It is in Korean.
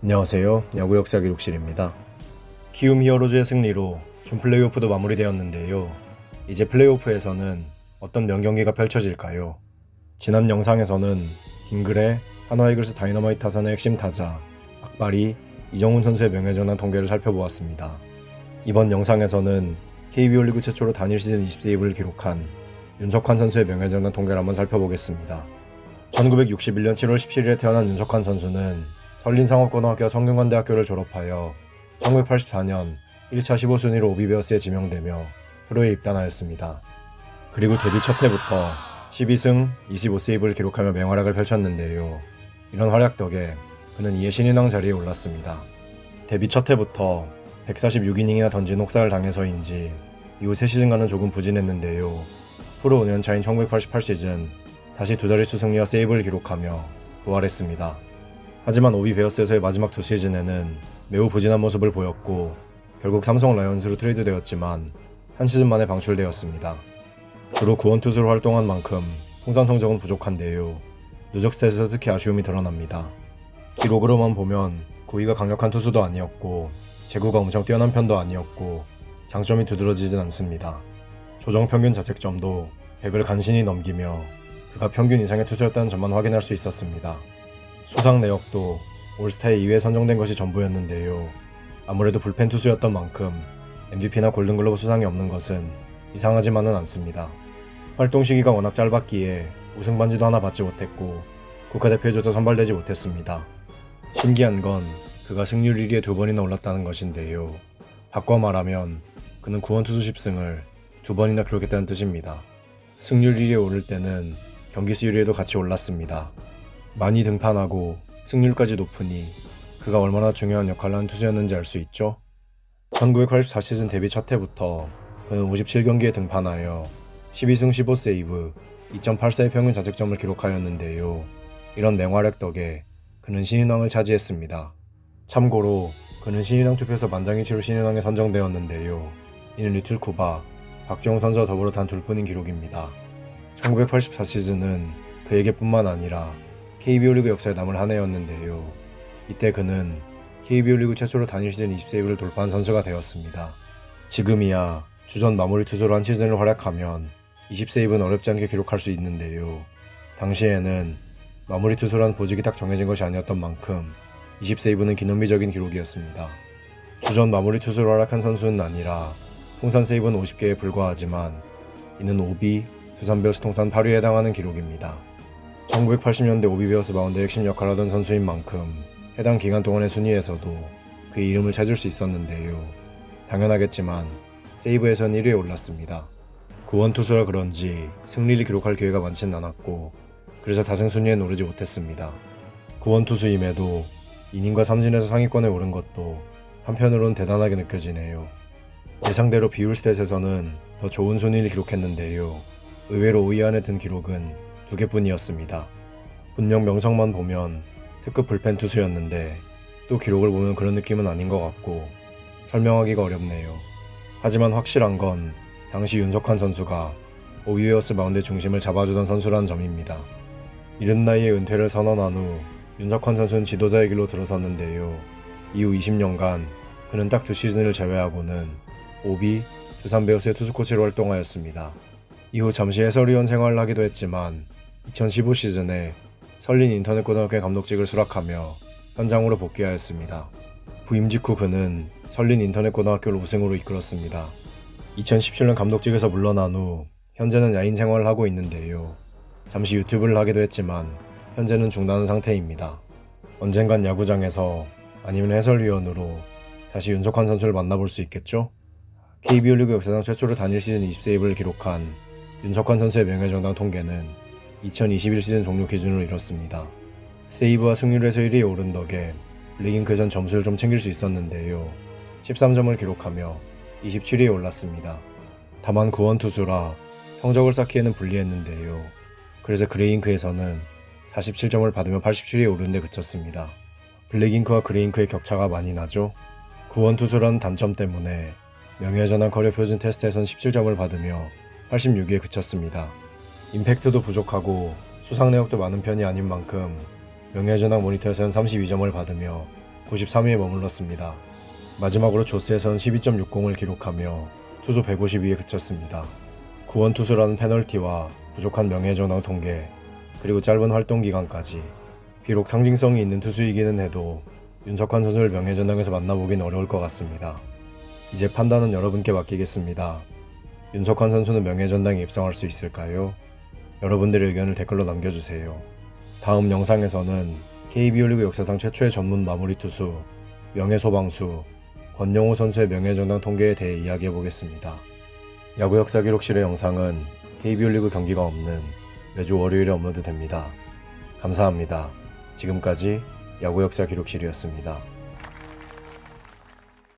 안녕하세요. 야구 역사 기록실입니다. 키움 히어로즈의 승리로 준 플레이오프도 마무리되었는데요. 이제 플레이오프에서는 어떤 명경기가 펼쳐질까요? 지난 영상에서는 빙그레, 한화 이글스 다이너마이트 타선의 핵심 타자 악바리, 이정훈 선수의 명예전환 통계를 살펴보았습니다. 이번 영상에서는 KBO 리그 최초로 단일 시즌 20세이브를 기록한 윤석환 선수의 명예전환 통계를 한번 살펴보겠습니다. 1961년 7월 17일에 태어난 윤석환 선수는 설린상업고등학교와 성균관대학교를 졸업하여 1984년 1차 15순위로 오비베어스에 지명되며 프로에 입단하였습니다. 그리고 데뷔 첫 해부터 12승 25세이브를 기록하며 맹활약을 펼쳤는데요. 이런 활약 덕에 그는 이에 신인왕 자리에 올랐습니다. 데뷔 첫 해부터 146이닝이나 던진 혹사를 당해서인지 이후 3시즌간은 조금 부진했는데요. 프로 5년차인 1988 시즌 다시 두 자릿수 승리와 세이브를 기록하며 부활했습니다. 하지만 오비베어스에서의 마지막 두 시즌에는 매우 부진한 모습을 보였고 결국 삼성 라이온즈로 트레이드되었지만 한 시즌 만에 방출되었습니다. 주로 구원 투수로 활동한 만큼 통산 성적은 부족한데요. 누적 스탯에서 특히 아쉬움이 드러납니다. 기록으로만 보면 구위가 강력한 투수도 아니었고 제구가 엄청 뛰어난 편도 아니었고 장점이 두드러지진 않습니다. 조정 평균 자책점도 100을 간신히 넘기며 그가 평균 이상의 투수였다는 점만 확인할 수 있었습니다. 수상 내역도 올스타에 2회 선정된 것이 전부였는데요. 아무래도 불펜 투수였던 만큼 MVP나 골든글러브 수상이 없는 것은 이상하지만은 않습니다. 활동 시기가 워낙 짧았기에 우승 반지도 하나 받지 못했고 국가대표조차 선발되지 못했습니다. 신기한 건 그가 승률 1위에 2번이나 올랐다는 것인데요. 바꿔 말하면 그는 구원 투수 10승을 2번이나 기록했다는 뜻입니다. 승률 1위에 오를 때는 경기 수율에도 같이 올랐습니다. 많이 등판하고 승률까지 높으니 그가 얼마나 중요한 역할을 한 투수였는지 알 수 있죠? 1984 시즌 데뷔 첫 해부터 그는 57경기에 등판하여 12승 15세이브, 2.84의 평균 자책점을 기록하였는데요. 이런 맹활약 덕에 그는 신인왕을 차지했습니다. 참고로 그는 신인왕 투표에서 만장일치로 신인왕에 선정되었는데요. 이는 리틀 쿠바, 박정우 선수와 더불어 단 둘뿐인 기록입니다. 1984 시즌은 그에게뿐만 아니라 KBO 리그 역사에 남을 한 해였는데요. 이때 그는 KBO 리그 최초로 단일 시즌 20세이브를 돌파한 선수가 되었습니다. 지금이야 주전 마무리 투수로 한 시즌을 활약하면 20세이브는 어렵지 않게 기록할 수 있는데요. 당시에는 마무리 투수란 보직이 딱 정해진 것이 아니었던 만큼 20세이브는 기념비적인 기록이었습니다. 주전 마무리 투수로 활약한 선수는 아니라 통산 세이브는 50개에 불과하지만 이는 오비, 두산베어스 통산 8위에 해당하는 기록입니다. 1980년대 오비베어스 마운드의 핵심 역할을 하던 선수인 만큼 해당 기간 동안의 순위에서도 그의 이름을 찾을 수 있었는데요. 당연하겠지만 세이브에선 1위에 올랐습니다. 구원투수라 그런지 승리를 기록할 기회가 많지는 않았고 그래서 다승 순위엔 오르지 못했습니다. 구원투수임에도 이닝과 삼진에서 상위권에 오른 것도 한편으로는 대단하게 느껴지네요. 예상대로 비율 스탯에서는 더 좋은 순위를 기록했는데요. 의외로 5위 안에 든 기록은 2개뿐이었습니다. 분명 명성만 보면 특급 불펜 투수였는데 또 기록을 보면 그런 느낌은 아닌 것 같고 설명하기가 어렵네요. 하지만 확실한 건 당시 윤석환 선수가 오비베어스 마운드의 중심을 잡아주던 선수라는 점입니다. 이른 나이에 은퇴를 선언한 후 윤석환 선수는 지도자의 길로 들어섰는데요. 이후 20년간 그는 딱 2시즌을 제외하고는 오비, 두산베어스의 투수코치로 활동하였습니다. 이후 잠시 해설위원 생활을 하기도 했지만 2015 시즌에 설린 인터넷고등학교의 감독직을 수락하며 현장으로 복귀하였습니다. 부임 직후 그는 설린 인터넷고등학교를 우승으로 이끌었습니다. 2017년 감독직에서 물러난 후 현재는 야인 생활을 하고 있는데요. 잠시 유튜브를 하기도 했지만 현재는 중단한 상태입니다. 언젠간 야구장에서 아니면 해설위원으로 다시 윤석환 선수를 만나볼 수 있겠죠? KBO 리그 역사상 최초로 단일 시즌 20세이브를 기록한 윤석환 선수의 명예정당 통계는 2021 시즌 종료 기준으로 이렇습니다. 세이브와 승률에서 1위에 오른 덕에 블랙잉크 전 점수를 좀 챙길 수 있었는데요. 13점을 기록하며 27위에 올랐습니다. 다만 구원투수라 성적을 쌓기에는 불리했는데요. 그래서 그레이잉크에서는 47점을 받으며 87위에 오른 데 그쳤습니다. 블랙잉크와 그레이잉크의 격차가 많이 나죠. 구원투수라는 단점 때문에 명예전환 커리어 표준 테스트에선 17점을 받으며 86위에 그쳤습니다. 임팩트도 부족하고 수상 내역도 많은 편이 아닌 만큼 명예전환 모니터에서는 32점을 받으며 93위에 머물렀습니다. 마지막으로 조스에서는 12.60을 기록하며 투수 152에 그쳤습니다. 구원 투수라는 페널티와 부족한 명예전당 통계, 그리고 짧은 활동 기간까지 비록 상징성이 있는 투수이기는 해도 윤석환 선수를 명예전당에서 만나보긴 어려울 것 같습니다. 이제 판단은 여러분께 맡기겠습니다. 윤석환 선수는 명예전당에 입성할 수 있을까요? 여러분들의 의견을 댓글로 남겨주세요. 다음 영상에서는 KBO 리그 역사상 최초의 전문 마무리 투수 명예소방수 권영호 선수의 명예전당 통계에 대해 이야기해보겠습니다. 야구 역사 기록실의 영상은 KBO 리그 경기가 없는 매주 월요일에 업로드됩니다. 감사합니다. 지금까지 야구 역사 기록실이었습니다.